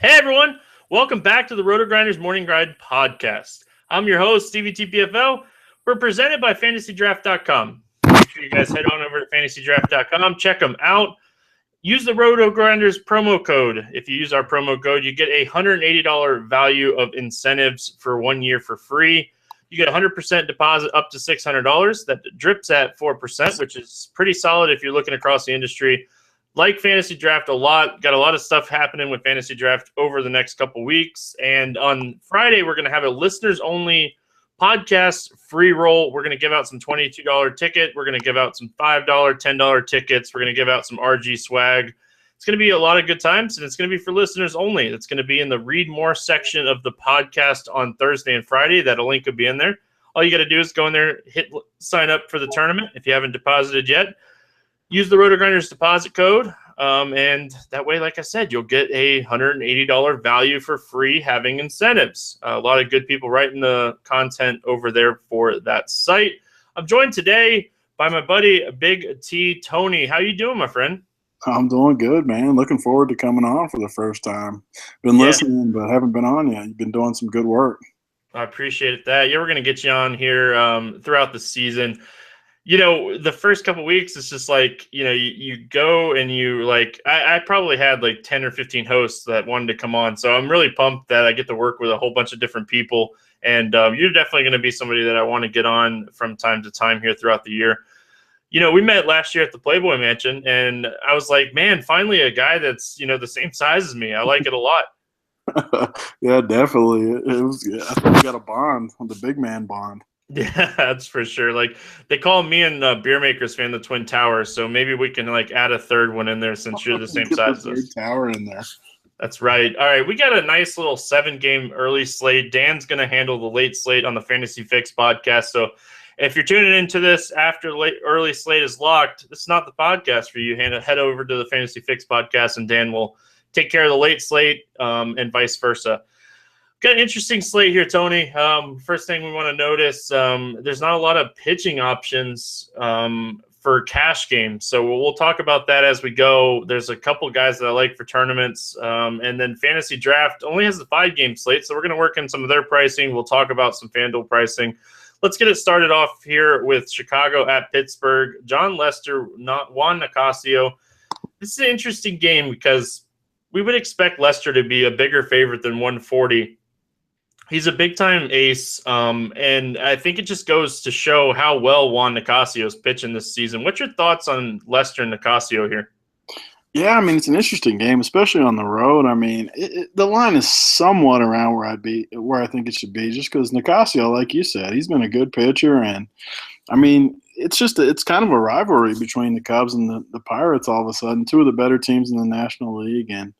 Hey everyone, welcome back to the Roto Grinders Morning Grind podcast. I'm your host, Stevie TPFL. We're presented by FantasyDraft.com. Make sure you guys head on over to FantasyDraft.com, check them out. Use the Roto Grinders promo code. If you use our promo code, you get a $180 value of incentives for 1 year for free. You get 100% deposit up to $600. That drips at 4%, which is pretty solid if you're looking across the industry. Like Fantasy Draft a lot, got a lot of stuff happening with Fantasy Draft over the next couple weeks. And on Friday, we're going to have a listeners-only podcast free roll. We're going to give out some $22 ticket. We're going to give out some $5, $10 tickets. We're going to give out some RG swag. It's going to be a lot of good times, and it's going to be for listeners only. It's going to be in the Read More section of the podcast on Thursday and Friday. That link will be in there. All you got to do is go in there, hit sign up for the tournament if you haven't deposited yet. Use the Roto Grinders deposit code, and that way, like I said, you'll get a $180 value for free having incentives. A lot of good people writing the content over there for that site. I'm joined today by my buddy, Big T Tony. How you doing, my friend? I'm doing good, man. Looking forward to coming on for the first time. Been listening, but haven't been on yet. You've been doing some good work. I appreciate that. Yeah, we're going to get you on here throughout the season. You know, the first couple weeks, it's just like, you know, you go and you like, I probably had like 10 or 15 hosts that wanted to come on. So I'm really pumped that I get to work with a whole bunch of different people. And you're definitely going to be somebody that I want to get on from time to time here throughout the year. You know, we met last year at the Playboy Mansion, and I was like, man, finally a guy that's, you know, the same size as me. I like it a lot. Yeah, definitely. It was. Yeah, I think we got a bond, the big man bond. Yeah, that's for sure. Like they call me and Beer Makers fan the Twin Towers, so maybe we can like add a third one in there since you're the same Get size the as us. third tower in there. That's right. All right, we got a nice little 7-game early slate. Dan's going to handle the late slate on the Fantasy Fix podcast. So if you're tuning into this after the early slate is locked, this is not the podcast for you. Head over to the Fantasy Fix podcast, and Dan will take care of the late slate and vice versa. Got an interesting slate here, Tony. First thing we want to notice, there's not a lot of pitching options for cash games. So we'll talk about that as we go. There's a couple guys that I like for tournaments. And then Fantasy Draft only has the 5-game slate. So we're going to work in some of their pricing. We'll talk about some FanDuel pricing. Let's get it started off here with Chicago at Pittsburgh. John Lester, not Juan Nicasio. This is an interesting game because we would expect Lester to be a bigger favorite than 140. He's a big-time ace, and I think it just goes to show how well Juan Nicasio is pitching this season. What's your thoughts on Lester and Nicasio here? Yeah, I mean, it's an interesting game, especially on the road. I mean, the line is somewhat around where I think it should be, just because Nicasio, like you said, he's been a good pitcher, and I mean, it's kind of a rivalry between the Cubs and the Pirates all of a sudden, two of the better teams in the National League. And,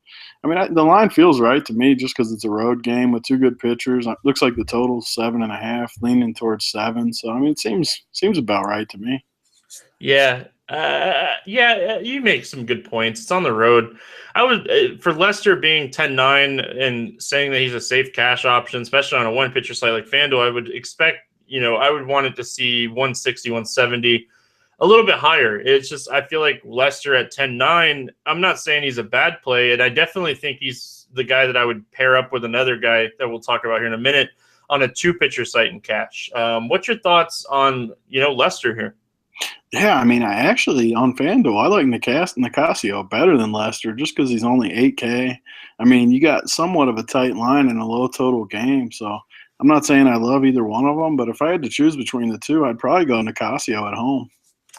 I mean, the line feels right to me just because it's a road game with two good pitchers. It looks like the total's 7.5, leaning towards 7. So, I mean, it seems about right to me. Yeah. You make some good points. It's on the road. I would for Lester being 10-9 and saying that he's a safe cash option, especially on a one-pitcher slate like FanDuel, I would expect – I would want it to see 160, 170, a little bit higher. It's just I feel like Lester at 10-9, I'm not saying he's a bad play, and I definitely think he's the guy that I would pair up with another guy that we'll talk about here in a minute on a 2-pitcher site in cash. What's your thoughts on, Lester here? Yeah, I mean, I actually, on FanDuel, I like Nicasio better than Lester just because he's only 8K. I mean, you got somewhat of a tight line in a low total game, so – I'm not saying I love either one of them, but if I had to choose between the two, I'd probably go Nicasio at home.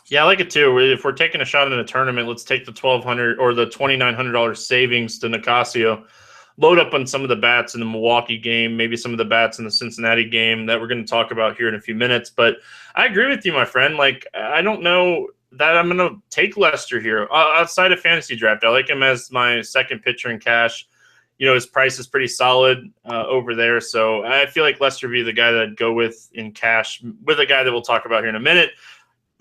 Yeah, I like it too. If we're taking a shot in a tournament, let's take the $1,200 or the $2,900 savings to Nicasio. Load up on some of the bats in the Milwaukee game, maybe some of the bats in the Cincinnati game that we're going to talk about here in a few minutes. But I agree with you, my friend. Like, I don't know that I'm going to take Lester here outside of Fantasy Draft. I like him as my second pitcher in cash. His price is pretty solid over there. So I feel like Lester would be the guy that I'd go with in cash with a guy that we'll talk about here in a minute.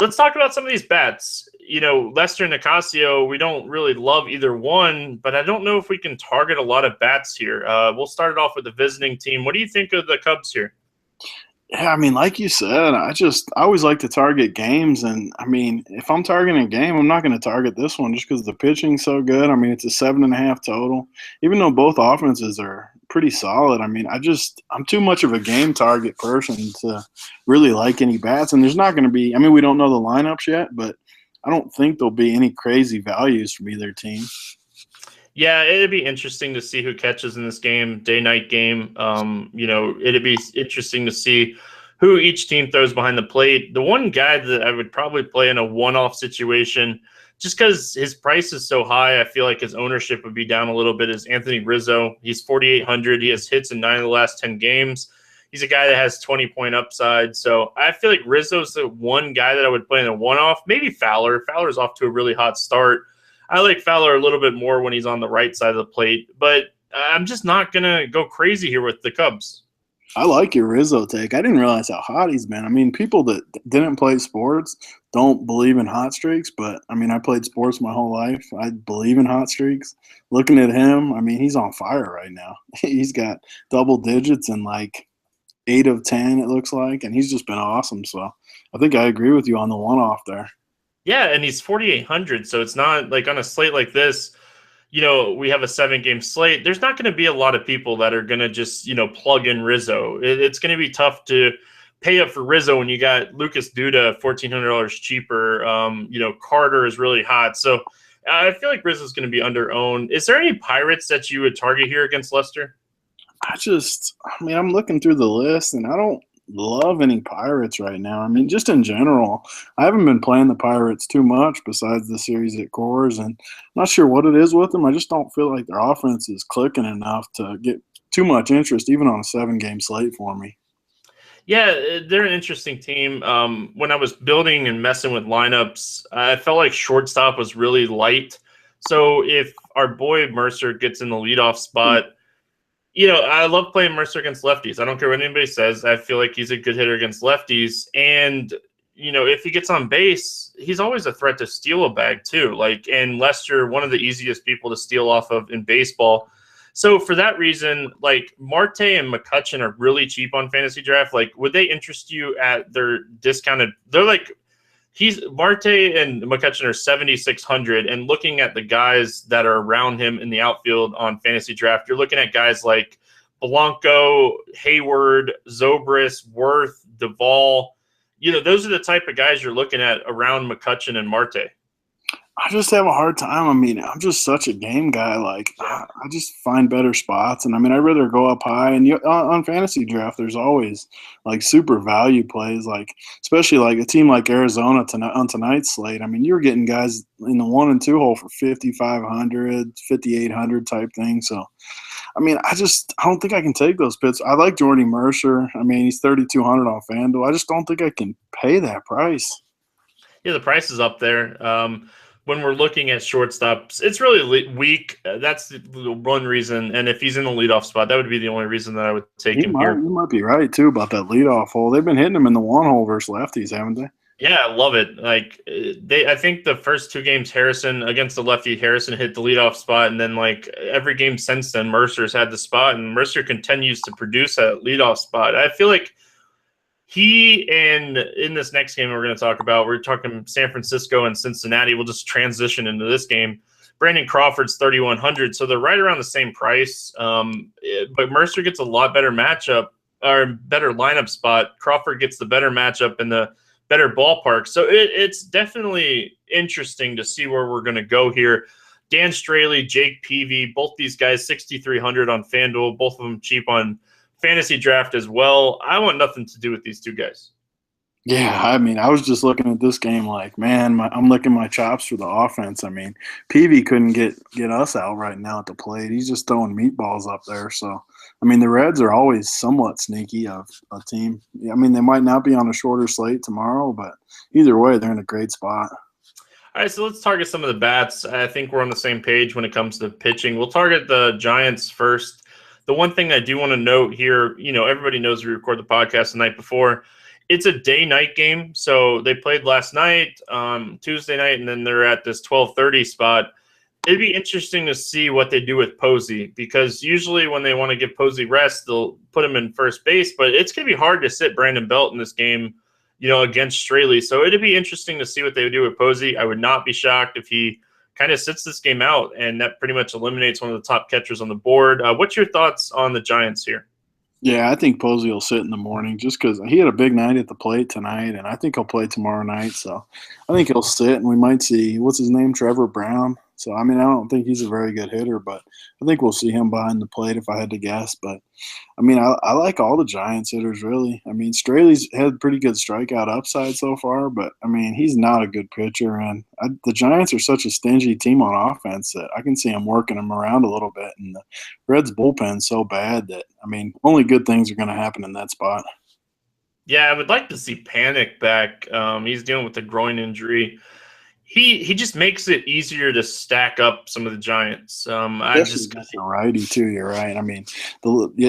Let's talk about some of these bats. Lester and Nicasio, we don't really love either one, but I don't know if we can target a lot of bats here. We'll start it off with the visiting team. What do you think of the Cubs here? Yeah, I mean, like you said, I always like to target games, and I mean, if I'm targeting a game, I'm not going to target this one just because the pitching's so good. I mean, it's a 7.5 total, even though both offenses are pretty solid. I mean, I'm too much of a game target person to really like any bats, and there's not going to be. I mean, we don't know the lineups yet, but I don't think there'll be any crazy values from either team. Yeah, it'd be interesting to see who catches in this game, day-night game. It'd be interesting to see who each team throws behind the plate. The one guy that I would probably play in a one-off situation, just because his price is so high, I feel like his ownership would be down a little bit, is Anthony Rizzo. He's 4,800. He has hits in 9 of the last 10 games. He's a guy that has 20-point upside. So I feel like Rizzo's the one guy that I would play in a one-off. Maybe Fowler. Fowler's off to a really hot start. I like Fowler a little bit more when he's on the right side of the plate, but I'm just not going to go crazy here with the Cubs. I like your Rizzo take. I didn't realize how hot he's been. I mean, people that didn't play sports don't believe in hot streaks, but I mean, I played sports my whole life. I believe in hot streaks. Looking at him, I mean, he's on fire right now. He's got double digits and like 8 of 10, it looks like, and he's just been awesome. So I think I agree with you on the one off there. Yeah, and he's 4,800, so it's not like on a slate like this, we have a 7-game slate. There's not going to be a lot of people that are going to just, plug in Rizzo. It's going to be tough to pay up for Rizzo when you got Lucas Duda $1,400 cheaper. Carter is really hot. So I feel like Rizzo's going to be under owned. Is there any Pirates that you would target here against Lester? I'm looking through the list and I don't love any Pirates right now. I mean, just in general, I haven't been playing the Pirates too much besides the series at Coors, and I'm not sure what it is with them. I just don't feel like their offense is clicking enough to get too much interest, even on a 7-game slate for me. Yeah, they're an interesting team. When I was building and messing with lineups, I felt like shortstop was really light. So if our boy Mercer gets in the leadoff spot, I love playing Mercer against lefties. I don't care what anybody says. I feel like he's a good hitter against lefties. And, if he gets on base, he's always a threat to steal a bag too. And Lester, one of the easiest people to steal off of in baseball. So for that reason, Marte and McCutchen are really cheap on Fantasy Draft. Would they interest you at their discounted? They're Marte and McCutchen are 7,600, and looking at the guys that are around him in the outfield on Fantasy Draft, you're looking at guys like Blanco, Hayward, Zobrist, Worth, Duvall. Those are the type of guys you're looking at around McCutchen and Marte. I just have a hard time. I mean, I'm just such a game guy. I just find better spots, and I mean, I'd rather go up high. And on Fantasy Draft, there's always super value plays, especially a team like Arizona tonight on tonight's slate. I mean, you were getting guys in the 1 and 2 hole for 5,500, 5,800 type thing. So, I mean, I don't think I can take those bits. I like Jordy Mercer. I mean, he's 3,200 on FanDuel. I just don't think I can pay that price. Yeah, the price is up there. When we're looking at shortstops, it's really weak. That's the one reason. And if he's in the leadoff spot, that would be the only reason that I would take him here. You might be right, too, about that leadoff hole. They've been hitting him in the 1 hole versus lefties, haven't they? Yeah, I love it. I think the first 2 games, Harrison against the lefty, Harrison hit the leadoff spot. And then, every game since then, Mercer's had the spot. And Mercer continues to produce that leadoff spot. I feel like in this next game we're going to talk about, we're talking San Francisco and Cincinnati. We'll just transition into this game. Brandon Crawford's 3,100, so they're right around the same price. But Mercer gets a lot better matchup or better lineup spot. Crawford gets the better matchup and the better ballpark. So it's definitely interesting to see where we're going to go here. Dan Straley, Jake Peavy, both these guys 6,300 on FanDuel, both of them cheap on Fantasy Draft as well. I want nothing to do with these 2 guys. Yeah, I mean, I was just looking at this game man, I'm licking my chops for the offense. I mean, Peavy couldn't get us out right now at the plate. He's just throwing meatballs up there. So, I mean, the Reds are always somewhat sneaky of a team. I mean, they might not be on a shorter slate tomorrow, but either way, they're in a great spot. All right, so let's target some of the bats. I think we're on the same page when it comes to pitching. We'll target the Giants first. The one thing I do want to note here, everybody knows we record the podcast the night before. It's a day-night game, so they played last night, Tuesday night, and then they're at this 12:30 spot. It'd be interesting to see what they do with Posey, because usually when they want to give Posey rest, they'll put him in first base, but it's going to be hard to sit Brandon Belt in this game, against Straley. So it'd be interesting to see what they would do with Posey. I would not be shocked if he kind of sits this game out, and that pretty much eliminates one of the top catchers on the board. What's your thoughts on the Giants here? Yeah, I think Posey will sit in the morning just because he had a big night at the plate tonight, and I think he'll play tomorrow night. So I think he'll sit, and we might see, what's his name, Trevor Brown. So, I mean, I don't think he's a very good hitter, but I think we'll see him behind the plate if I had to guess. But, I mean, I like all the Giants hitters, really. I mean, Straley's had pretty good strikeout upside so far, but, I mean, he's not a good pitcher. And the Giants are such a stingy team on offense that I can see him working them around a little bit. And the Reds' bullpen's so bad that, I mean, only good things are going to happen in that spot. Yeah, I would like to see Panic back. He's dealing with a groin injury. He just makes it easier to stack up some of the Giants. I just a righty too. You're right. I mean,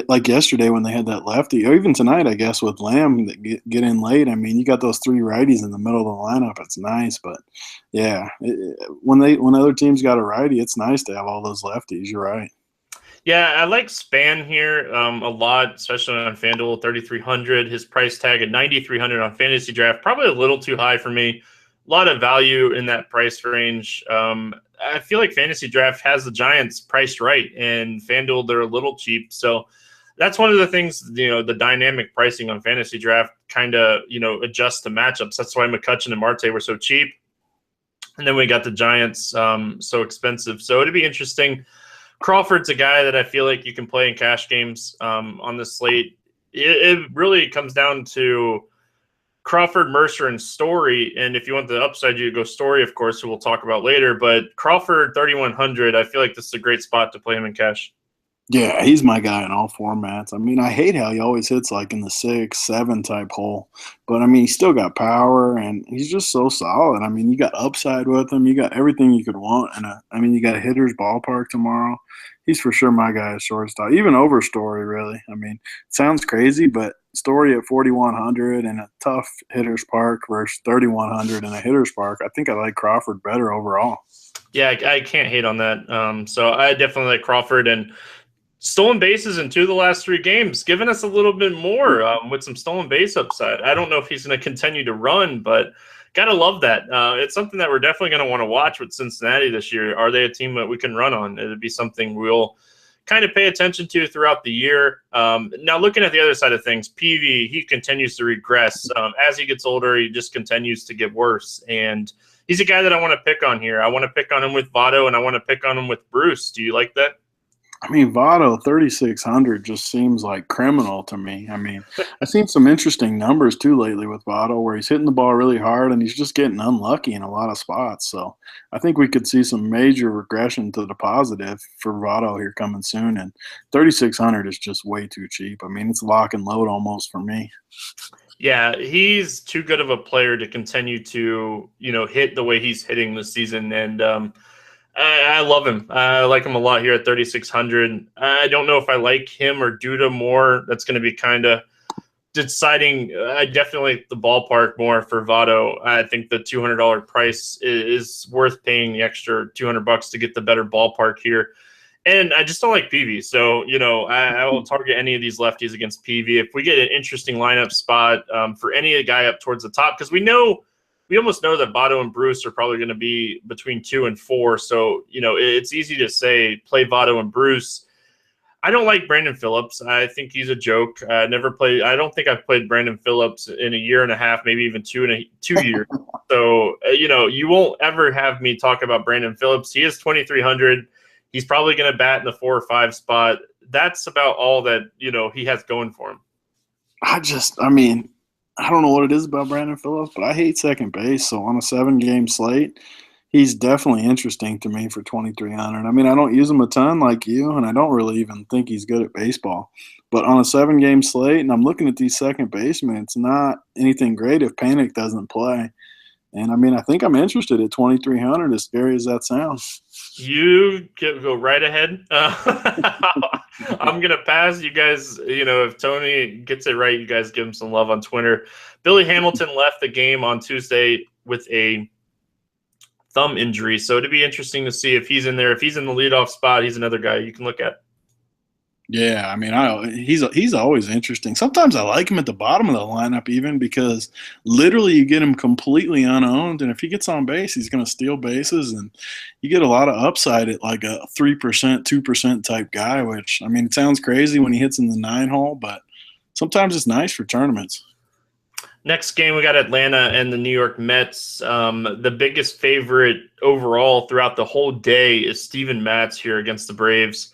like yesterday when they had that lefty, or even tonight, I guess with Lamb that get in late. I mean, you got those three righties in the middle of the lineup. It's nice, but yeah, when other teams got a righty, it's nice to have all those lefties. You're right. Yeah, I like Span here a lot, especially on FanDuel, 3,300. His price tag at 9,300 on Fantasy Draft, probably a little too high for me. A lot of value in that price range. I feel like Fantasy Draft has the Giants priced right, and FanDuel, they're a little cheap. So that's one of the things, the dynamic pricing on Fantasy Draft kind of, adjusts to matchups. That's why McCutchen and Marte were so cheap. And then we got the Giants so expensive. So it'd be interesting. Crawford's a guy that I feel like you can play in cash games on this slate. It really comes down to Crawford, Mercer, and Story. And if you want the upside, you go Story, of course, who we'll talk about later. But Crawford, 3,100, I feel like this is a great spot to play him in cash. Yeah, he's my guy in all formats. I mean, I hate how he always hits like in the 6, 7 type hole. But, I mean, he's still got power, and he's just so solid. I mean, you got upside with him. You got everything you could want. And, you got a hitter's ballpark tomorrow. He's for sure my guy at shortstop, even over Story, really. I mean, it sounds crazy, but Story at 4,100 and a tough hitter's park versus 3,100 in a hitter's park, I think I like Crawford better overall. Yeah, I can't hate on that. So I definitely like Crawford, and stolen bases in 2 of the last 3 games, giving us a little bit more with some stolen base upside. I don't know if he's going to continue to run, but gotta love that. It's something that we're definitely going to want to watch with Cincinnati this year. Are they a team that we can run on? It'd be something we'll kind of pay attention to throughout the year. Now, looking at the other side of things, PV, he continues to regress. As he gets older, he just continues to get worse. And he's a guy that I want to pick on here. I want to pick on him with Votto, and I want to pick on him with Bruce. Do you like that? I mean, Votto 3,600 just seems like criminal to me. I mean, I've seen some interesting numbers too lately with Votto where he's hitting the ball really hard and he's just getting unlucky in a lot of spots. So I think we could see some major regression to the positive for Votto here coming soon. And 3,600 is just way too cheap. I mean, it's lock and load almost for me. Yeah, he's too good of a player to continue to, hit the way he's hitting this season. And I love him. I like him a lot here at 3,600. I don't know if I like him or Duda more. That's going to be kind of deciding. I definitely like the ballpark more for Votto. I think the $200 price is worth paying the extra $200 to get the better ballpark here. And I just don't like PV. So, I will target any of these lefties against PV. If we get an interesting lineup spot for any guy up towards the top, because we almost know that Votto and Bruce are probably going to be between 2 and 4. So, it's easy to say play Votto and Bruce. I don't like Brandon Phillips. I think he's a joke. I don't think I've played Brandon Phillips in a year and a half, maybe even 2 years. So, you won't ever have me talk about Brandon Phillips. He is 2,300. He's probably going to bat in the 4 or 5 spot. That's about all that, he has going for him. I don't know what it is about Brandon Phillips, but I hate second base. So on a 7-game slate, he's definitely interesting to me for 2,300. I mean, I don't use him a ton like you, and I don't really even think he's good at baseball. But on a 7-game slate, and I'm looking at these second basemen, it's not anything great if Panic doesn't play. And, I think I'm interested at 2,300, as scary as that sounds. You go right ahead. I'm going to pass. You guys, if Tony gets it right, you guys give him some love on Twitter. Billy Hamilton left the game on Tuesday with a thumb injury. So it'd be interesting to see if he's in there. If he's in the leadoff spot, he's another guy you can look at. Yeah, I mean, he's always interesting. Sometimes I like him at the bottom of the lineup, even because literally you get him completely unowned, and if he gets on base, he's going to steal bases, and you get a lot of upside at like a 3%, 2% type guy. Which, I mean, it sounds crazy when he hits in the 9 hole, but sometimes it's nice for tournaments. Next game, we got Atlanta and the New York Mets. The biggest favorite overall throughout the whole day is Steven Matz here against the Braves.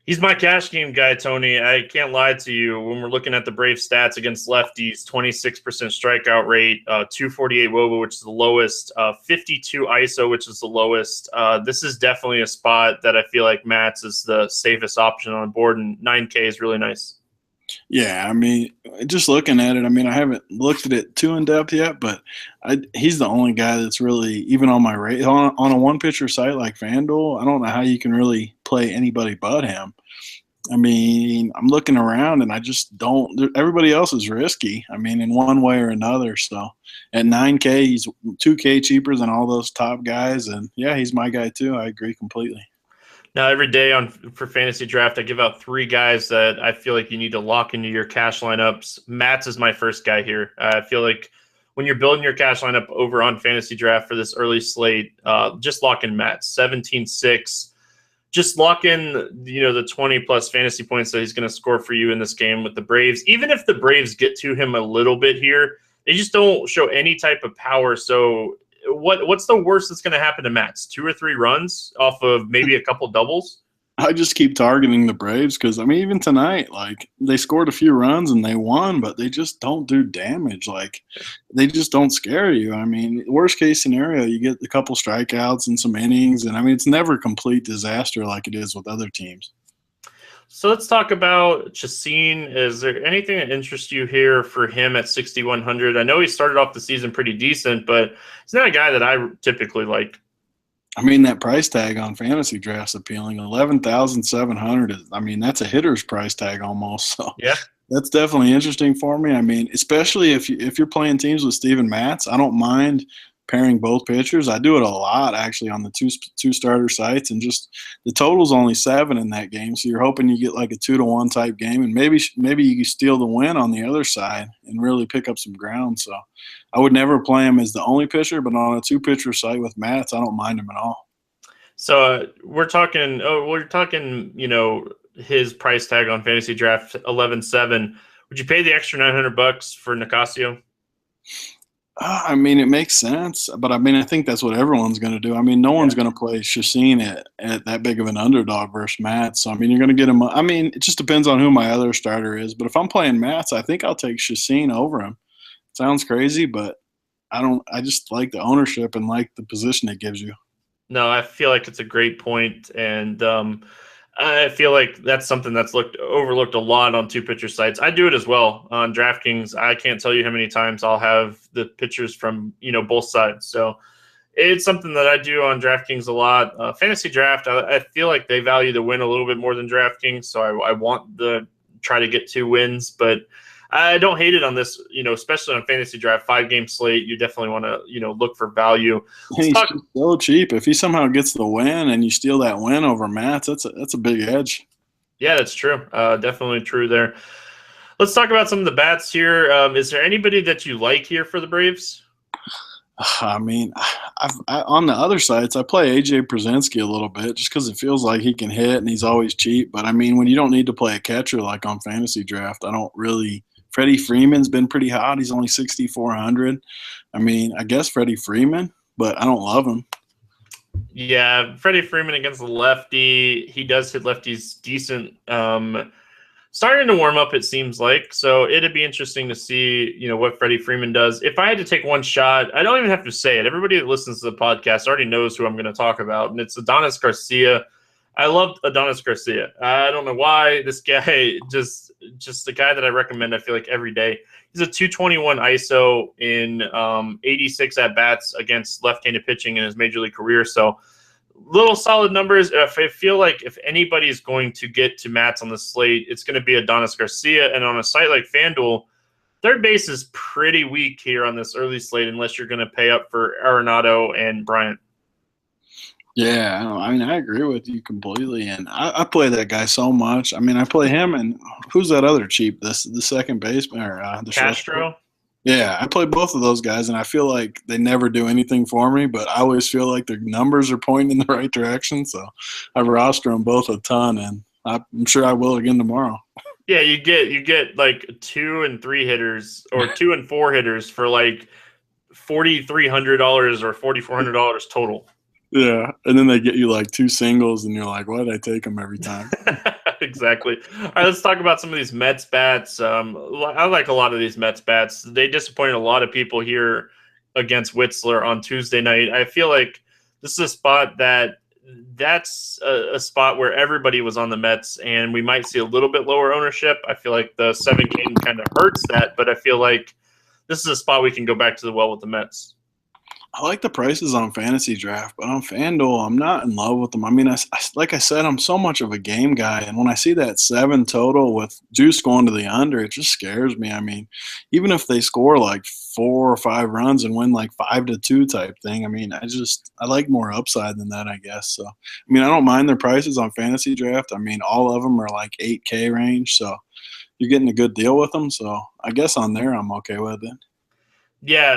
He's my cash game guy, Tony. I can't lie to you. When we're looking at the Braves stats against lefties, 26% strikeout rate, 248 WOBA, which is the lowest, 52 ISO, which is the lowest. This is definitely a spot that I feel like Matz is the safest option on board, and 9K is really nice. Yeah, I mean, just looking at it, I mean, I haven't looked at it too in depth yet, but he's the only guy that's really even on my rate on a one pitcher site like FanDuel. I don't know how you can really play anybody but him. I mean, I'm looking around and I just don't. Everybody else is risky. I mean, in one way or another. So at 9K, he's 2K cheaper than all those top guys, and yeah, he's my guy too. I agree completely. Now, every day for Fantasy Draft, I give out 3 guys that I feel like you need to lock into your cash lineups. Matz is my first guy here. I feel like when you're building your cash lineup over on Fantasy Draft for this early slate, just lock in Matz, 17-6. Just lock in, the 20-plus fantasy points that he's going to score for you in this game with the Braves. Even if the Braves get to him a little bit here, they just don't show any type of power. So what's the worst that's going to happen to Matz? 2 or 3 runs off of maybe a couple doubles? I just keep targeting the Braves because, I mean, even tonight, like, they scored a few runs and they won, but they just don't do damage. Like, they just don't scare you. I mean, worst case scenario, you get a couple strikeouts and some innings, and, I mean, it's never a complete disaster like it is with other teams. So let's talk about Chacin. Is there anything that interests you here for him at 6,100? I know he started off the season pretty decent, but he's not a guy that I typically like. I mean, that price tag on Fantasy Draft's appealing. 11,700 is, I mean, that's a hitter's price tag almost. So yeah, that's definitely interesting for me. I mean, especially if you're playing teams with Steven Matz, I don't mind pairing both pitchers. I do it a lot actually on the two starter sites, and just the total's only 7 in that game, so you're hoping you get like a 2-1 type game, and maybe you steal the win on the other side and really pick up some ground. So I would never play him as the only pitcher, but on a 2-pitcher site with Matz, I don't mind him at all. So we're talking, his price tag on Fantasy Draft 11.7. Would you pay the extra $900 for Nicasio? I mean, it makes sense, but I mean, I think that's what everyone's going to do. I mean, no one's going to play Chacin at that big of an underdog versus Matz. So, I mean, you're going to get him. I mean, it just depends on who my other starter is. But if I'm playing Matz, I think I'll take Chacin over him. Sounds crazy, but I just like the ownership and like the position it gives you. No, I feel like it's a great point, and I feel like that's something that's overlooked a lot on 2-pitcher sites. I do it as well on DraftKings. I can't tell you how many times I'll have the pitchers from both sides. So it's something that I do on DraftKings a lot. Fantasy Draft, I feel like they value the win a little bit more than DraftKings, so I want to try to get 2 wins, but I don't hate it on this, especially on Fantasy Draft, 5-game slate. You definitely want to, look for value. He's so cheap. If he somehow gets the win and you steal that win over Matz, that's a big edge. Yeah, that's true. Definitely true there. Let's talk about some of the bats here. Is there anybody that you like here for the Braves? I mean, on the other sides, I play AJ Pierzynski a little bit just because it feels like he can hit and he's always cheap. But, I mean, when you don't need to play a catcher like on Fantasy Draft, I don't really – Freddie Freeman's been pretty hot. He's only 6,400. I mean, I guess Freddie Freeman, but I don't love him. Yeah, Freddie Freeman against the lefty. He does hit lefties decent. Starting to warm up, it seems like. So it'd be interesting to see, what Freddie Freeman does. If I had to take one shot, I don't even have to say it. Everybody that listens to the podcast already knows who I'm going to talk about, and it's Adonis Garcia. I love Adonis Garcia. I don't know why. This guy, just the guy that I recommend, I feel like, every day. He's a 221 ISO in 86 at-bats against left-handed pitching in his major league career. So little solid numbers. I feel like if anybody is going to get to Matz on the slate, it's going to be Adonis Garcia. And on a site like FanDuel, third base is pretty weak here on this early slate unless you're going to pay up for Arenado and Bryant. Yeah, I mean, I agree with you completely, and I play that guy so much. I mean, I play him, and who's that other cheap? The second baseman or the shortstop? Castro. Yeah, I play both of those guys, and I feel like they never do anything for me, but I always feel like their numbers are pointing in the right direction. So I roster them both a ton, and I'm sure I will again tomorrow. Yeah, you get like 2 and 3 hitters or 2 and 4 hitters for like $4,300 or $4,400 total. Yeah, and then they get you like two singles, and you're like, why did I take them every time? Exactly. All right, let's talk about some of these Mets bats. I like a lot of these Mets bats. They disappointed a lot of people here against Whistler on Tuesday night. I feel like this is a spot that's a spot where everybody was on the Mets, and we might see a little bit lower ownership. I feel like the 7 game kind of hurts that, but I feel like this is a spot we can go back to the well with the Mets. I like the prices on Fantasy Draft, but on FanDuel, I'm not in love with them. I mean, like I said, I'm so much of a game guy, and when I see that 7 total with juice going to the under, it just scares me. I mean, even if they score like 4 or 5 runs and win like 5-2 type thing, I mean, I like more upside than that, I guess. So, I mean, I don't mind their prices on Fantasy Draft. I mean, all of them are like 8K range, so you're getting a good deal with them. So, I guess on there, I'm okay with it. Yeah,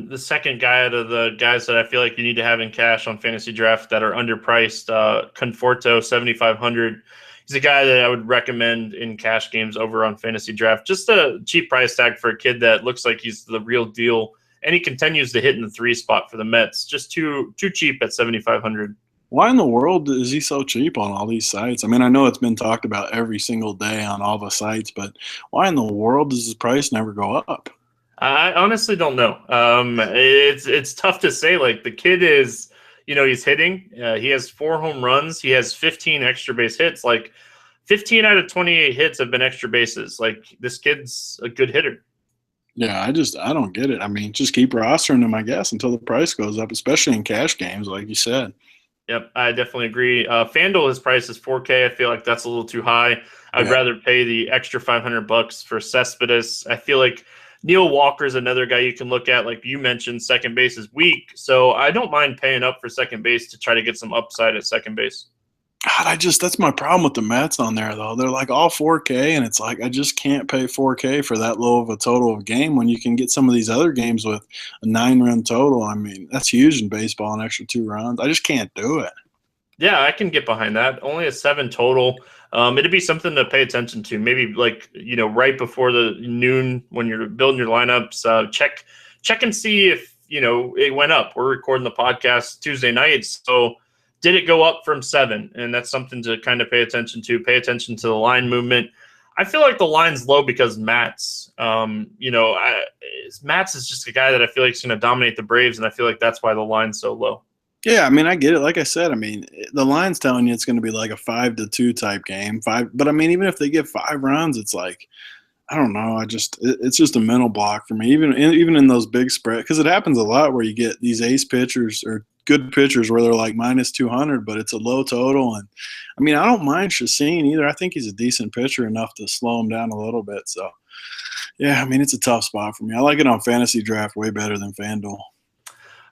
the second guy out of the guys that I feel like you need to have in cash on Fantasy Draft that are underpriced, Conforto 7,500. He's a guy that I would recommend in cash games over on Fantasy Draft. Just a cheap price tag for a kid that looks like he's the real deal, and he continues to hit in the 3 spot for the Mets. Just too cheap at 7,500. Why in the world is he so cheap on all these sites? I mean, I know it's been talked about every single day on all the sites, but why in the world does his price never go up? I honestly don't know. It's tough to say. Like the kid is, he's hitting. He has 4 home runs. He has 15 extra base hits. Like 15 out of 28 hits have been extra bases. Like this kid's a good hitter. Yeah, I don't get it. I mean, just keep rostering him, I guess, until the price goes up, especially in cash games, like you said. Yep, I definitely agree. FanDuel, his price is 4K. I feel like that's a little too high. I'd Yeah. rather pay the extra $500 for Cespedes. I feel like Neil Walker is another guy you can look at. Like you mentioned, second base is weak, so I don't mind paying up for second base to try to get some upside at second base. God, that's my problem with the Mets on there though. They're like all 4K, and it's like I just can't pay 4K for that low of a total of game when you can get some of these other games with a 9 run total. I mean, that's huge in baseball, an extra 2 runs. I just can't do it. Yeah, I can get behind that. Only a 7 total. It'd be something to pay attention to. Maybe like right before the noon when you're building your lineups. Check and see if it went up. We're recording the podcast Tuesday night, so did it go up from 7? And that's something to kind of pay attention to. Pay attention to the line movement. I feel like the line's low because Matz. Matz is just a guy that I feel like is going to dominate the Braves, and I feel like that's why the line's so low. Yeah, I mean, I get it. Like I said, I mean, the line's telling you it's going to be like a 5-2 type game. But I mean, even if they get 5 runs, it's like I don't know. It's just a mental block for me. Even in those big spread, because it happens a lot where you get these ace pitchers or good pitchers where they're like minus 200, but it's a low total. And I mean, I don't mind Chacin either. I think he's a decent pitcher enough to slow him down a little bit. So yeah, I mean, it's a tough spot for me. I like it on Fantasy Draft way better than FanDuel.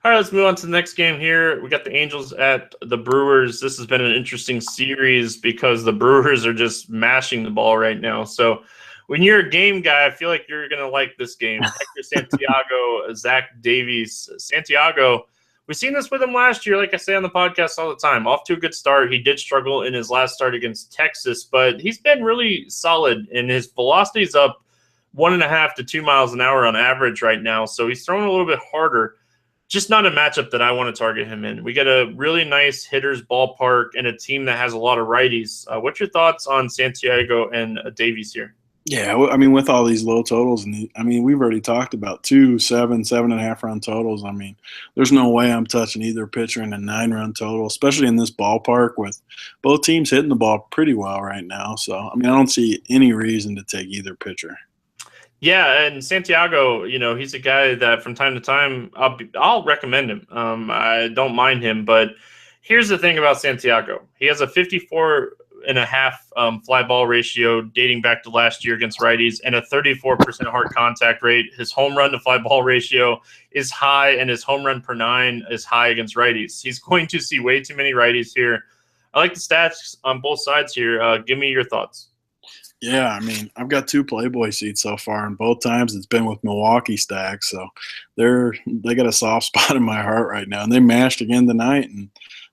All right, let's move on to the next game here. We got the Angels at the Brewers. This has been an interesting series because the Brewers are just mashing the ball right now. So when you're a game guy, I feel like you're going to like this game. Hector Santiago, Zach Davies. Santiago, we've seen this with him last year, like I say on the podcast all the time. Off to a good start. He did struggle in his last start against Texas, but he's been really solid, and his velocity's up 1.5 to 2 miles an hour on average right now. So he's throwing a little bit harder. Just not a matchup that I want to target him in. We get a really nice hitter's ballpark and a team that has a lot of righties. What's your thoughts on Santiago and Davies here? Yeah, I mean, with all these low totals, and I mean, we've already talked about 2, 7, 7.5 run totals. I mean, there's no way I'm touching either pitcher in a 9 run total, especially in this ballpark with both teams hitting the ball pretty well right now. So, I mean, I don't see any reason to take either pitcher. Yeah, and Santiago, he's a guy that from time to time I'll recommend him. I don't mind him, but here's the thing about Santiago: he has a 54 fly ball ratio dating back to last year against righties, and a 34% hard contact rate. His home run to fly ball ratio is high, and his home run per 9 is high against righties. He's going to see way too many righties here. I like the stats on both sides here. Give me your thoughts. Yeah, I mean, I've got 2 Playboy seats so far, and both times it's been with Milwaukee stacks. So they got a soft spot in my heart right now, and they mashed again tonight, and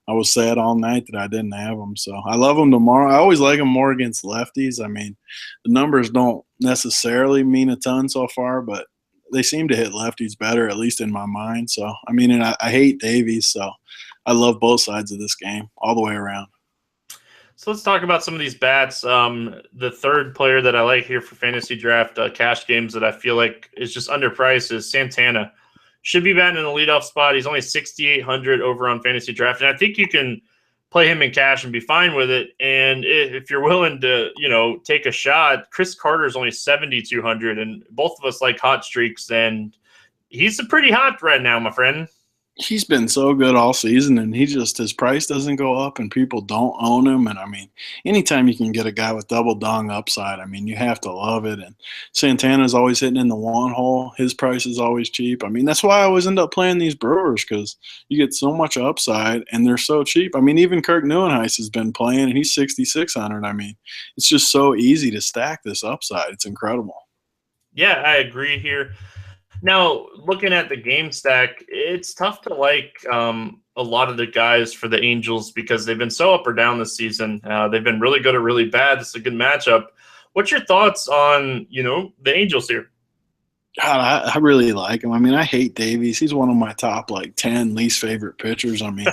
I was sad all night that I didn't have them. So I love them tomorrow. I always like them more against lefties. I mean, the numbers don't necessarily mean a ton so far, but they seem to hit lefties better, at least in my mind. So I mean, and I hate Davies, so I love both sides of this game all the way around. So let's talk about some of these bats. The third player that I like here for fantasy draft cash games that I feel like is just underpriced is Santana. Should be batting in the leadoff spot. He's only 6,800 over on fantasy draft, and I think you can play him in cash and be fine with it. And if you're willing to, take a shot, Chris Carter is only 7,200, and both of us like hot streaks, and he's pretty hot right now, my friend. He's been so good all season, and his price doesn't go up, and people don't own him. And I mean, anytime you can get a guy with double dong upside, I mean, you have to love it. And Santana's always hitting in the 1 hole. His price is always cheap. I mean, that's why I always end up playing these Brewers, because you get so much upside, and they're so cheap. I mean, even Kirk Neuenhuis has been playing, and he's 6,600. I mean, it's just so easy to stack this upside. It's incredible. Yeah, I agree here. Now, looking at the game stack, it's tough to like a lot of the guys for the Angels because they've been so up or down this season. They've been really good or really bad. This is a good matchup. What's your thoughts on, the Angels here? God, I really like him. I mean, I hate Davies. He's one of my top 10 least favorite pitchers. I mean,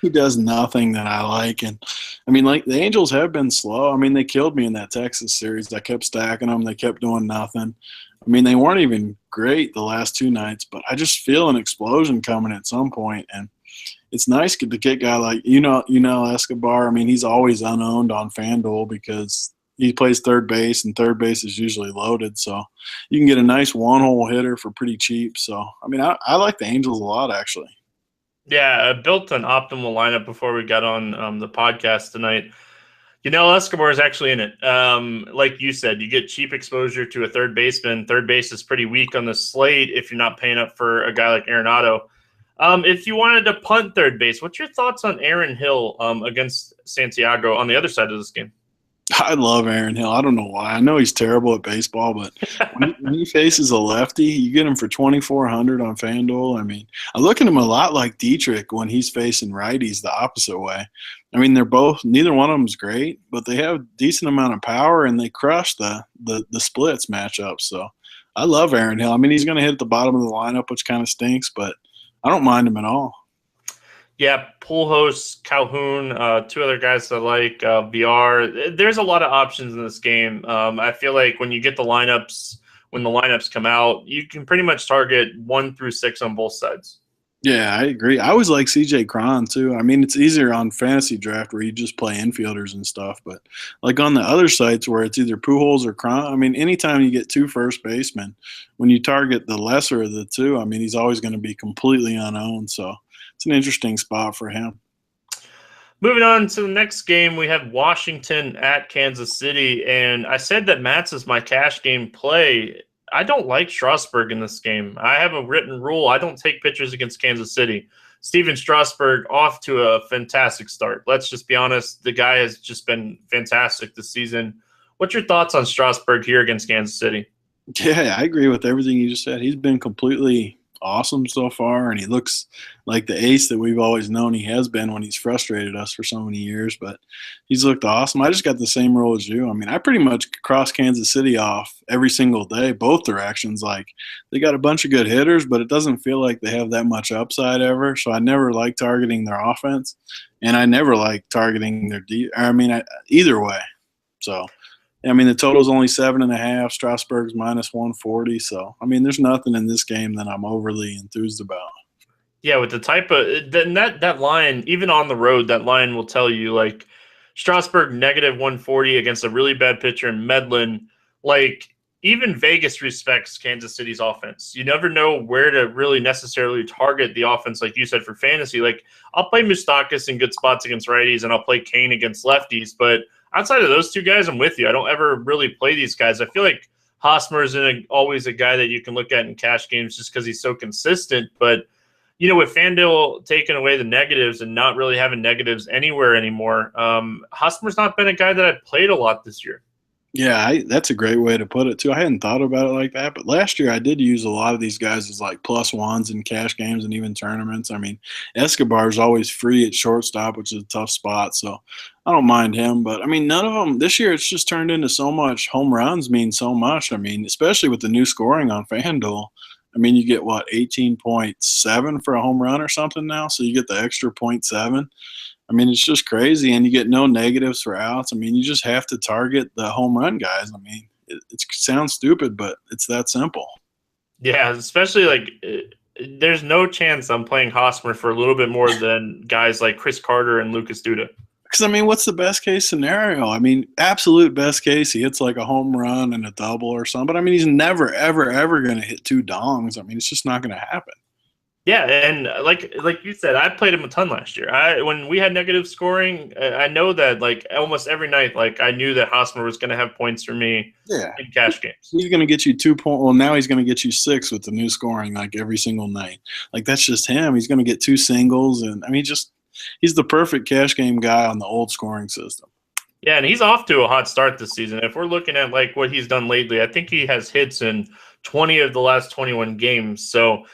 he does nothing that I like. And I mean, the Angels have been slow. I mean, they killed me in that Texas series. I kept stacking them. They kept doing nothing. I mean, they weren't even great the last 2 nights, but I just feel an explosion coming at some point. And it's nice to get a guy like, Escobar. I mean, he's always unowned on FanDuel because he plays third base, and third base is usually loaded. So you can get a nice 1-hole hitter for pretty cheap. So, I mean, I like the Angels a lot, actually. Yeah, I built an optimal lineup before we got on the podcast tonight. Escobar is actually in it. Like you said, you get cheap exposure to a third baseman. Third base is pretty weak on the slate if you're not paying up for a guy like Arenado. If you wanted to punt third base, what's your thoughts on Aaron Hill against Santiago on the other side of this game? I love Aaron Hill. I don't know why. I know he's terrible at baseball, but when he faces a lefty, you get him for 2,400 on FanDuel. I mean, I look at him a lot like Dietrich when he's facing righties the opposite way. I mean, neither one of them is great, but they have a decent amount of power, and they crush the splits matchup. So I love Aaron Hill. I mean, he's going to hit at the bottom of the lineup, which kind of stinks, but I don't mind him at all. Yeah, Pujols, Calhoun, 2 other guys I like, VR. There's a lot of options in this game. I feel like when you get the lineups, when the lineups come out, you can pretty much target 1 through 6 on both sides. Yeah, I agree. I always like CJ Cron too. I mean, it's easier on fantasy draft where you just play infielders and stuff, but like on the other sites where it's either Pujols or Cron, I mean, anytime you get 2 first basemen, when you target the lesser of the 2, I mean, he's always going to be completely unowned. So it's an interesting spot for him. Moving on to the next game, we have Washington at Kansas City, and I said that Matz is my cash game play. I don't like Strasburg in this game. I have a written rule. I don't take pitchers against Kansas City. Steven Strasburg off to a fantastic start. Let's just be honest. The guy has just been fantastic this season. What's your thoughts on Strasburg here against Kansas City? Yeah, I agree with everything you just said. He's been completely awesome so far, and he looks like the ace that we've always known he has been when he's frustrated us for so many years, but he's looked awesome. I just got the same rule as you. I mean, I pretty much cross Kansas City off every single day, both directions. Like, they got a bunch of good hitters, but it doesn't feel like they have that much upside ever, so I never like targeting their offense, and I never like targeting their either way. So I mean, the total's only 7.5. Strasburg's minus 140. So, I mean, there's nothing in this game that I'm overly enthused about. Yeah, with the type of that line, even on the road, that line will tell you, like, Strasburg negative 140 against a really bad pitcher in Medlin. Like, even Vegas respects Kansas City's offense. You never know where to really necessarily target the offense, like you said, for fantasy. Like, I'll play Moustakas in good spots against righties, and I'll play Kane against lefties. But outside of those two guys, I'm with you. I don't ever really play these guys. I feel like Hosmer is always a guy that you can look at in cash games just because he's so consistent. But, with FanDuel taking away the negatives and not really having negatives anywhere anymore, Hosmer's not been a guy that I've played a lot this year. Yeah, that's a great way to put it, too. I hadn't thought about it like that, but last year I did use a lot of these guys as like plus ones in cash games and even tournaments. I mean, Escobar's always free at shortstop, which is a tough spot, so I don't mind him. But, I mean, none of them – this year it's just turned into so much. Home runs mean so much. I mean, especially with the new scoring on FanDuel. I mean, you get, 18.7 for a home run or something now, so you get the extra 0.7. I mean, it's just crazy, and you get no negatives for outs. I mean, you just have to target the home run guys. I mean, it sounds stupid, but it's that simple. Yeah, especially there's no chance I'm playing Hosmer for a little bit more than guys like Chris Carter and Lucas Duda. Because, I mean, what's the best case scenario? I mean, absolute best case, he hits like a home run and a double or something. But, I mean, he's never, ever, ever going to hit 2 dongs. I mean, it's just not going to happen. Yeah, and like you said, I played him a ton last year. When we had negative scoring, I know that almost every night, I knew that Hosmer was going to have points for me in cash games. He's going to get you 2 points. Well, now he's going to get you 6 with the new scoring every single night. That's just him. He's going to get 2 singles, and I mean, he's the perfect cash game guy on the old scoring system. Yeah, and he's off to a hot start this season. If we're looking at what he's done lately, I think he has hits in 20 of the last 21 games. So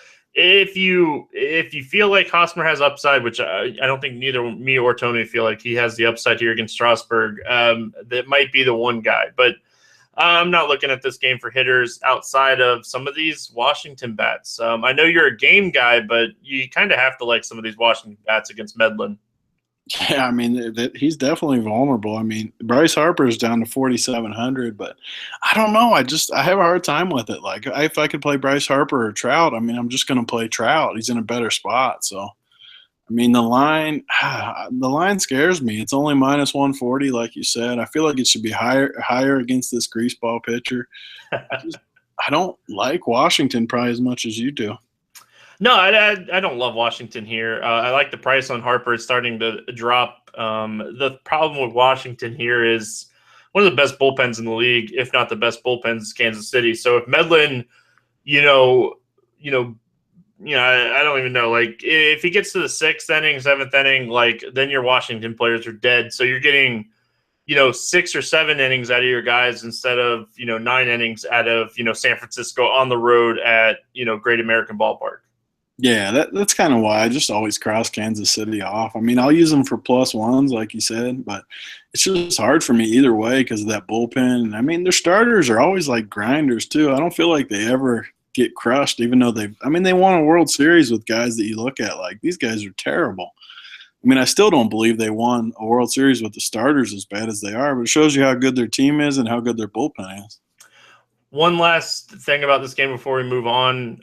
if you feel like Hosmer has upside, which I don't think neither me or Tony feel like he has the upside here against Strasburg, that might be the one guy. But I'm not looking at this game for hitters outside of some of these Washington bats. I know you're a game guy, but you kind of have to like some of these Washington bats against Medlin. Yeah, I mean, he's definitely vulnerable. I mean, Bryce Harper is down to 4,700, but I don't know. I have a hard time with it. If I could play Bryce Harper or Trout, I mean, I'm just going to play Trout. He's in a better spot. So, I mean, the line scares me. It's only minus 140, like you said. I feel like it should be higher against this greaseball pitcher. I don't like Washington probably as much as you do. No, I don't love Washington here. I like the price on Harper. It's starting to drop. The problem with Washington here is one of the best bullpens in the league, if not the best bullpens, is Kansas City. So if Medlin, I don't even know. If he gets to the 6th inning, 7th inning, then your Washington players are dead. So you're getting, 6 or 7 innings out of your guys instead of, 9 innings out of, San Francisco on the road at, Great American Ballpark. Yeah, that's kind of why I just always cross Kansas City off. I mean, I'll use them for plus ones, like you said, but it's just hard for me either way because of that bullpen. I mean, their starters are always like grinders too. I don't feel like they ever get crushed, even though they won a World Series with guys that you look at like these guys are terrible. I mean, I still don't believe they won a World Series with the starters as bad as they are, but it shows you how good their team is and how good their bullpen is. One last thing about this game before we move on.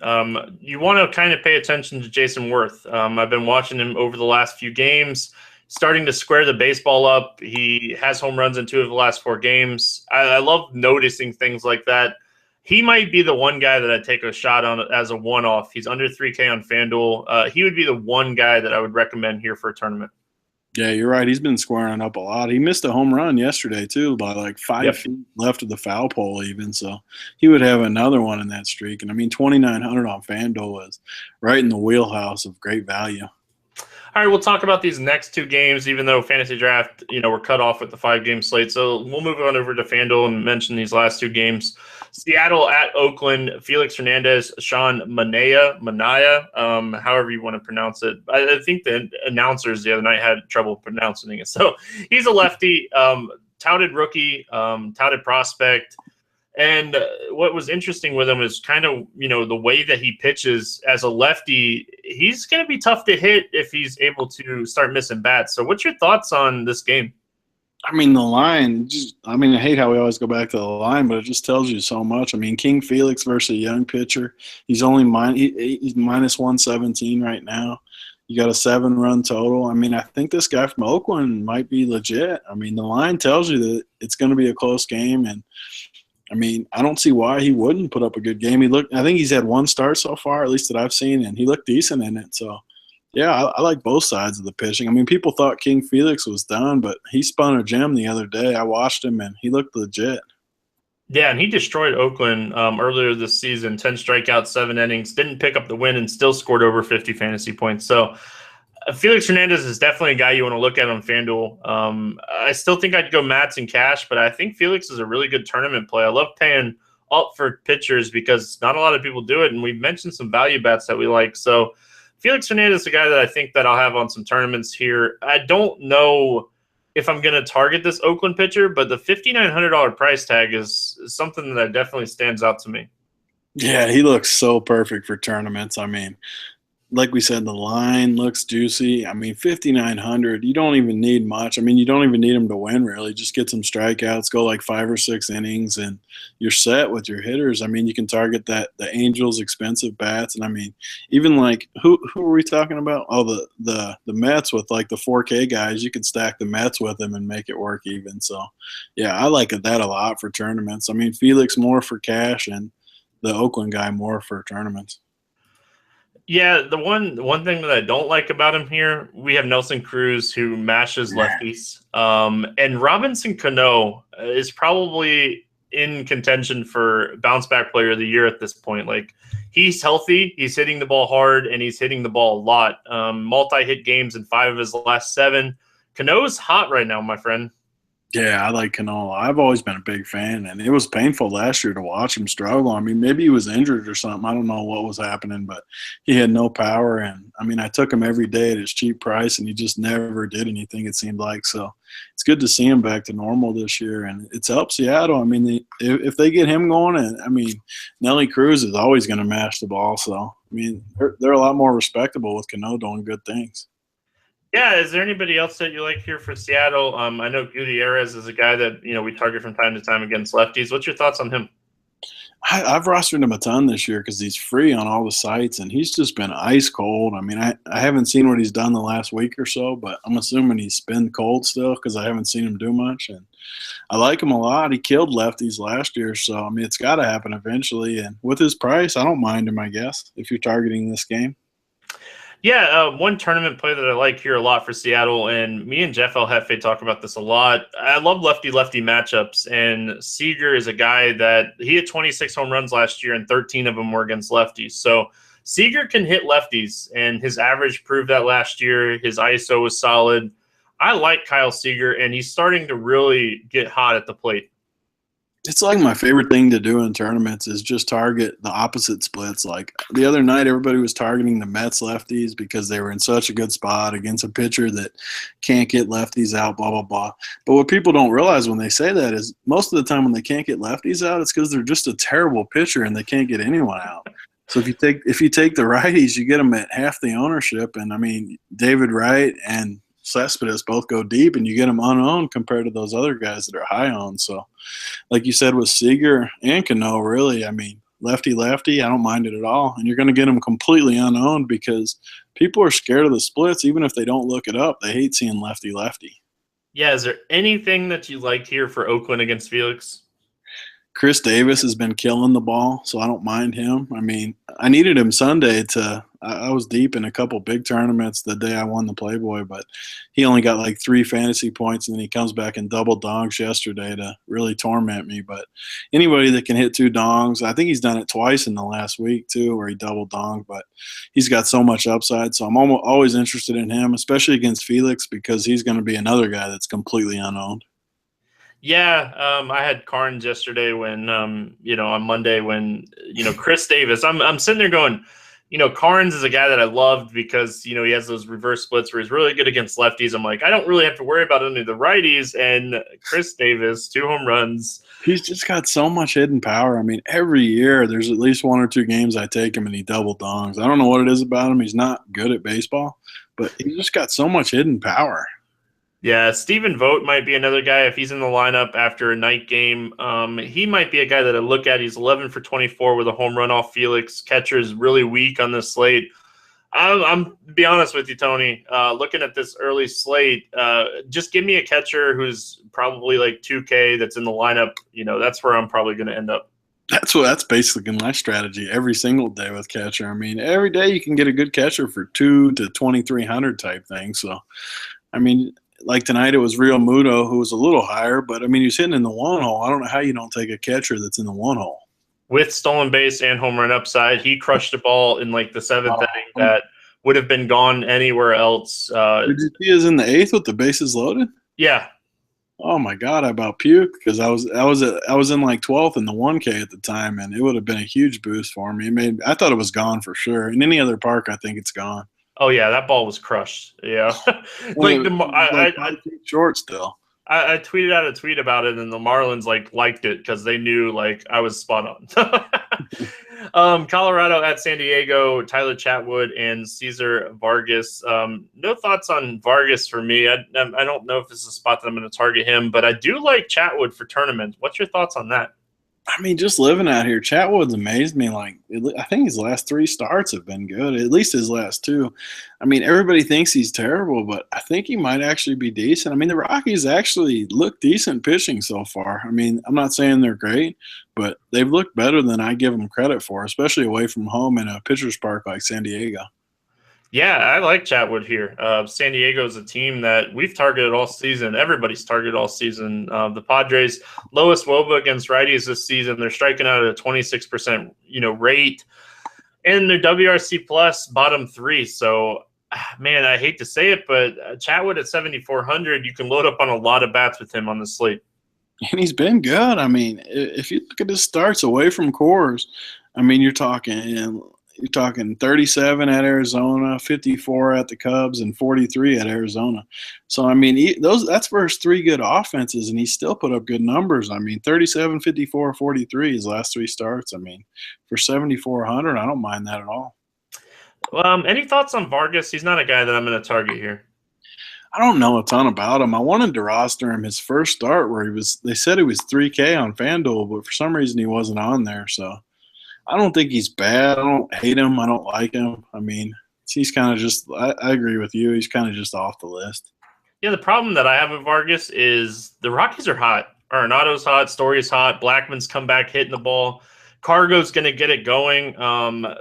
You want to kind of pay attention to Jason Worth. I've been watching him over the last few games, starting to square the baseball up. He has home runs in 2 of the last 4 games. I love noticing things like that. He might be the one guy that I'd take a shot on as a one-off. He's under 3K on FanDuel. He would be the one guy that I would recommend here for a tournament. Yeah, you're right. He's been squaring up a lot. He missed a home run yesterday, too, by 5 feet left of the foul pole even. So he would have another one in that streak. And, I mean, 2,900 on FanDuel is right in the wheelhouse of great value. All right, we'll talk about these next 2 games, even though Fantasy Draft, we're cut off with the 5-game slate. So we'll move on over to FanDuel and mention these last 2 games. Seattle at Oakland, Felix Hernandez, Sean Manaea, however you want to pronounce it. I think the announcers the other night had trouble pronouncing it. So he's a lefty, touted rookie, touted prospect. And what was interesting with him is kind of, the way that he pitches as a lefty. He's going to be tough to hit if he's able to start missing bats. So what's your thoughts on this game? I mean, the line, I hate how we always go back to the line, but it just tells you so much. I mean, King Felix versus a young pitcher. He's only he's minus 117 right now. You got a 7-run total. I mean, I think this guy from Oakland might be legit. I mean, the line tells you that it's going to be a close game, and I mean, I don't see why he wouldn't put up a good game. I think he's had one start so far, at least that I've seen, and he looked decent in it. So, yeah, I like both sides of the pitching. I mean, people thought King Felix was done, but he spun a gem the other day. I watched him, and he looked legit. Yeah, and he destroyed Oakland earlier this season, 10 strikeouts, 7 innings, didn't pick up the win, and still scored over 50 fantasy points. So Felix Hernandez is definitely a guy you want to look at on FanDuel. I still think I'd go Matz and Cash, but I think Felix is a really good tournament play. I love paying up for pitchers because not a lot of people do it, and we've mentioned some value bets that we like. So Felix Hernandez is a guy that I think that I'll have on some tournaments here. I don't know if I'm going to target this Oakland pitcher, but the $5,900 price tag is something that definitely stands out to me. Yeah, he looks so perfect for tournaments. I mean, like we said, the line looks juicy. I mean, 5,900. You don't even need much. I mean, you don't even need him to win, really. Just get some strikeouts, go like 5 or 6 innings, and you're set with your hitters. I mean, you can target the Angels' expensive bats, and I mean, even like who are we talking about? Oh, the Mets with like the 4K guys. You can stack the Mets with them and make it work even. So, yeah, I like that a lot for tournaments. I mean, Felix more for cash, and the Oakland guy more for tournaments. Yeah, the one thing that I don't like about him here, we have Nelson Cruz who mashes lefties, and Robinson Cano is probably in contention for bounce back player of the year at this point. Like, he's healthy, he's hitting the ball hard, and he's hitting the ball a lot. Multi-hit games in 5 of his last 7. Cano's hot right now, my friend. Yeah, I like Cano. I've always been a big fan, and it was painful last year to watch him struggle. I mean, maybe he was injured or something. I don't know what was happening, but he had no power. And, I mean, I took him every day at his cheap price, and he just never did anything, it seemed like. So it's good to see him back to normal this year, and it's helped Seattle. I mean, if they get him going, and, I mean, Nelly Cruz is always going to mash the ball. So, I mean, they're a lot more respectable with Cano doing good things. Yeah, is there anybody else that you like here for Seattle? I know Gutierrez is a guy that we target from time to time against lefties. What's your thoughts on him? I've rostered him a ton this year because he's free on all the sites, and he's just been ice cold. I mean, I haven't seen what he's done the last week or so, but I'm assuming he's been cold still because I haven't seen him do much. And I like him a lot. He killed lefties last year, so, I mean, it's got to happen eventually. And with his price, I don't mind him, I guess, if you're targeting this game. Yeah, one tournament play that I like here a lot for Seattle, and me and Jeff El Jefe talk about this a lot. I love lefty-lefty matchups, and Seager is a guy that he had 26 home runs last year, and 13 of them were against lefties. So Seager can hit lefties, and his average proved that last year. His ISO was solid. I like Kyle Seager, and he's starting to really get hot at the plate. It's like my favorite thing to do in tournaments is just target the opposite splits. Like the other night, everybody was targeting the Mets lefties because they were in such a good spot against a pitcher that can't get lefties out, blah, blah, blah. But what people don't realize when they say that is most of the time when they can't get lefties out, it's because they're just a terrible pitcher and they can't get anyone out. So if you take the righties, you get them at half the ownership. And, I mean, David Wright and Cespedes both go deep, and you get them unowned compared to those other guys that are high owned. So, like you said with Seager and Cano, really, I mean, lefty, I don't mind it at all. And you're going to get them completely unowned because people are scared of the splits. Even if they don't look it up, they hate seeing lefty. Yeah, is there anything that you like here for Oakland against Felix? Chris Davis has been killing the ball, so I don't mind him. I mean, I needed him Sunday I was deep in a couple big tournaments the day I won the Playboy, but he only got like 3 fantasy points, and then he comes back and double dongs yesterday to really torment me. But anybody that can hit 2 dongs, I think he's done it twice in the last week too, where he double donged, but he's got so much upside. So I'm always interested in him, especially against Felix, because he's going to be another guy that's completely unowned. Yeah, I had Carnes yesterday when, on Monday when, Chris Davis, I'm sitting there going, Carnes is a guy that I loved because, he has those reverse splits where he's really good against lefties. I'm like, I don't really have to worry about any of the righties. And Chris Davis, 2 home runs. He's just got so much hidden power. I mean, every year there's at least 1 or 2 games I take him and he double dongs. I don't know what it is about him. He's not good at baseball, but he's just got so much hidden power. Yeah, Stephen Vogt might be another guy if he's in the lineup after a night game. He might be a guy that I look at. He's 11 for 24 with a home run off Felix. Catcher is really weak on this slate. I'm to be honest with you, Tony. Looking at this early slate, just give me a catcher who's probably like 2K that's in the lineup. That's where I'm probably going to end up. That's basically my strategy every single day with catcher. I mean, every day you can get a good catcher for 2 to 2,300 type thing. So, I mean, like tonight it was Real Muto, who was a little higher, but I mean he was hitting in the one hole. I don't know how you don't take a catcher that's in the one hole. With stolen base and home run upside, he crushed a ball in like the seventh inning that would have been gone anywhere else. Did you see us in the eighth with the bases loaded? Yeah. Oh my God, I about puked because I was in like 12th in the 1K at the time, and it would have been a huge boost for me. I thought it was gone for sure. In any other park, I think it's gone. Oh yeah, that ball was crushed. Yeah, I short still. I tweeted out a tweet about it, and the Marlins liked it because they knew I was spot on. Colorado at San Diego, Tyler Chatwood and Cesar Vargas. No thoughts on Vargas for me. I don't know if this is a spot that I'm going to target him, but I do like Chatwood for tournaments. What's your thoughts on that? I mean, just living out here, Chatwood's amazed me. I think his last 3 starts have been good, at least his last 2. I mean, everybody thinks he's terrible, but I think he might actually be decent. I mean, the Rockies actually look decent pitching so far. I mean, I'm not saying they're great, but they've looked better than I give them credit for, especially away from home in a pitcher's park like San Diego. Yeah, I like Chatwood here. San Diego is a team that we've targeted all season. Everybody's targeted all season. The Padres, lowest WOBA against righties this season. They're striking out at a 26% rate, and their WRC plus bottom 3. So, man, I hate to say it, but Chatwood at 7,400, you can load up on a lot of bats with him on the slate. And he's been good. I mean, if you look at his starts away from Coors, I mean, you're talking 37 at Arizona, 54 at the Cubs, and 43 at Arizona. So, I mean, that's versus 3 good offenses, and he still put up good numbers. I mean, 37, 54, 43 his last 3 starts. I mean, for 7,400, I don't mind that at all. Any thoughts on Vargas? He's not a guy that I'm going to target here. I don't know a ton about him. I wanted to roster him his first start where they said he was 3K on FanDuel, but for some reason he wasn't on there. So I don't think he's bad. I don't hate him. I don't like him. I mean, he's kind of just – I agree with you. He's kind of just off the list. Yeah, the problem that I have with Vargas is the Rockies are hot. Arenado's hot. Story's hot. Blackman's come back hitting the ball. Cargo's going to get it going.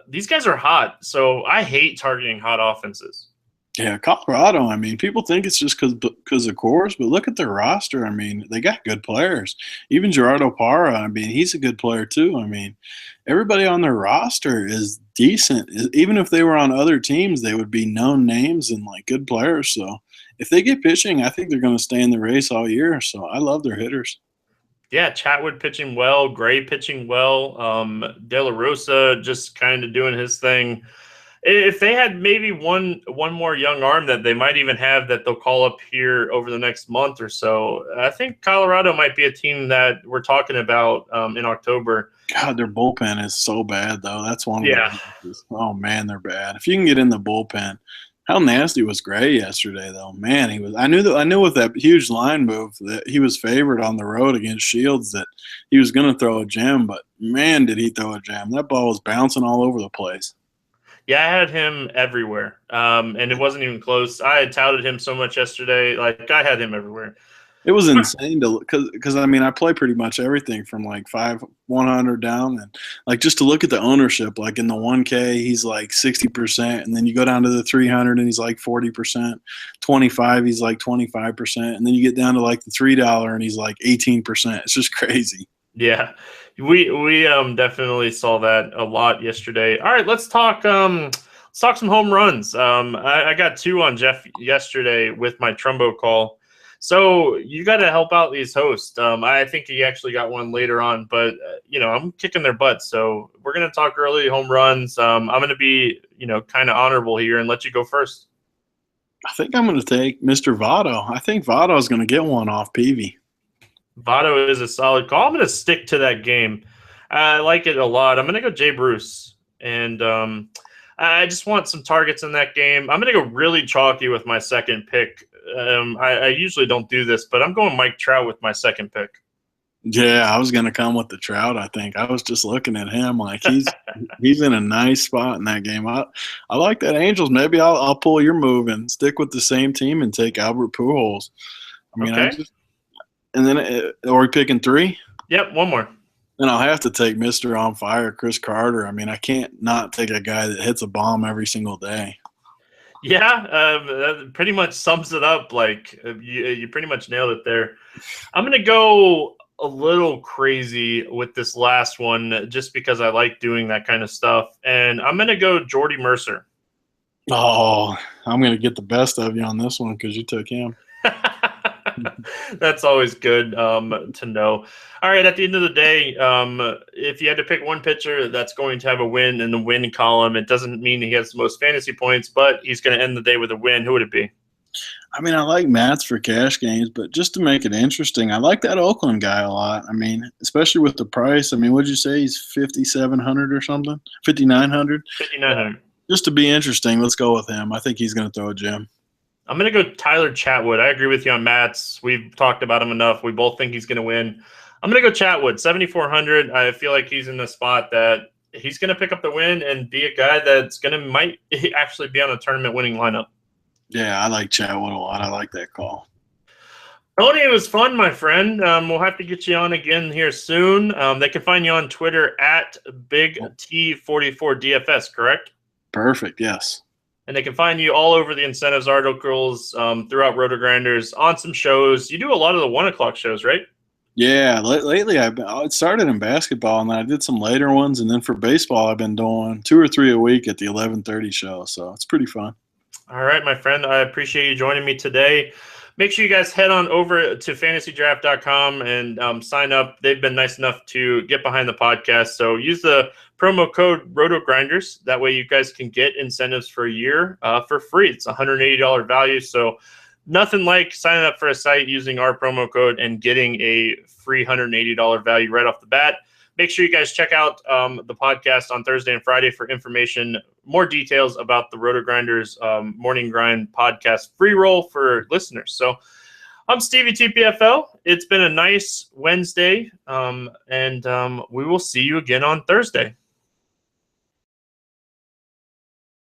These guys are hot, so I hate targeting hot offenses. Yeah, Colorado, I mean, people think it's just because of Coors, but look at their roster. I mean, they got good players. Even Gerardo Parra, I mean, he's a good player too. I mean, everybody on their roster is decent. Even if they were on other teams, they would be known names and good players. So if they get pitching, I think they're going to stay in the race all year. So I love their hitters. Yeah, Chatwood pitching well, Gray pitching well, De La Rosa just kind of doing his thing. If they had maybe one more young arm that they might even have that they'll call up here over the next month or so, I think Colorado might be a team that we're talking about in October. God, their bullpen is so bad, though. That's one of them. Oh, man, they're bad. If you can get in the bullpen. How nasty was Gray yesterday, though? Man, he was. I knew with that huge line move that he was favored on the road against Shields that he was going to throw a gem, but man, did he throw a gem. That ball was bouncing all over the place. Yeah, I had him everywhere, and it wasn't even close. I had touted him so much yesterday. I had him everywhere. It was insane because I mean, I play pretty much everything from 100 down, and just to look at the ownership, in the 1K, he's 60%, and then you go down to the 300 and he's 40%, 25, he's 25%, and then you get down to the $3 and he's 18%. It's just crazy. Yeah, we definitely saw that a lot yesterday. All right, let's talk some home runs. I got 2 on Jeff yesterday with my Trumbo call. So you got to help out these hosts. I think he actually got one later on, but I'm kicking their butts. So we're going to talk early home runs. I'm going to be kind of honorable here and let you go first. I think I'm going to take Mr. Votto. I think Votto is going to get one off Peavy. Votto is a solid call. I'm going to stick to that game. I like it a lot. I'm going to go Jay Bruce, and I just want some targets in that game. I'm going to go really chalky with my second pick. I usually don't do this, but I'm going Mike Trout with my second pick. Yeah, I was gonna come with the Trout. I think I was just looking at him like he's in a nice spot in that game. I like that Angels. Maybe I'll pull your move and stick with the same team and take Albert Pujols. I mean, Okay. and then are we picking three? Yep, one more. Then I'll have to take Mr. On Fire, Chris Carter. I mean, I can't not take a guy that hits a bomb every single day. Yeah, that pretty much sums it up. Like you pretty much nailed it there. I'm gonna go a little crazy with this last one just because I like doing that kind of stuff, and I'm gonna go Jordy Mercer. Oh, I'm going to get the best of you on this one because you took him. That's always good to know. All right, at the end of the day, if you had to pick one pitcher that's going to have a win in the win column, it doesn't mean he has the most fantasy points, but he's going to end the day with a win. Who would it be? I mean, I like Mats for cash games, but just to make it interesting, I like that Oakland guy a lot. I mean, especially with the price. I mean, what'd you say? He's 5,700 or something? 5,900? 5,900. Just to be interesting, let's go with him. I think he's going to throw a gem. I'm going to go Tyler Chatwood. I agree with you on Mats. We've talked about him enough. We both think he's going to win. I'm going to go Chatwood, 7,400. I feel like he's in the spot that he's going to pick up the win and be a guy that's might actually be on a tournament winning lineup. Yeah, I like Chatwood a lot. I like that call. Tony, it was fun, my friend. We'll have to get you on again here soon. They can find you on Twitter at Big T44DFS, correct? Perfect, yes. And they can find you all over the incentives articles throughout Roto-Grinders on some shows. You do a lot of the 1 o'clock shows, right? Yeah, lately it started in basketball, and then I did some later ones, and then for baseball I've been doing 2 or 3 a week at the 11:30 show, so it's pretty fun. All right, my friend. I appreciate you joining me today. Make sure you guys head on over to fantasydraft.com and sign up. They've been nice enough to get behind the podcast. So use the promo code RotoGrinders. That way you guys can get incentives for a year for free. It's $180 value. So nothing like signing up for a site using our promo code and getting a free $180 value right off the bat. Make sure you guys check out the podcast on Thursday and Friday for information, more details about the Roto-Grinders Morning Grind podcast free roll for listeners. So I'm Stevie TPFL. It's been a nice Wednesday, and we will see you again on Thursday.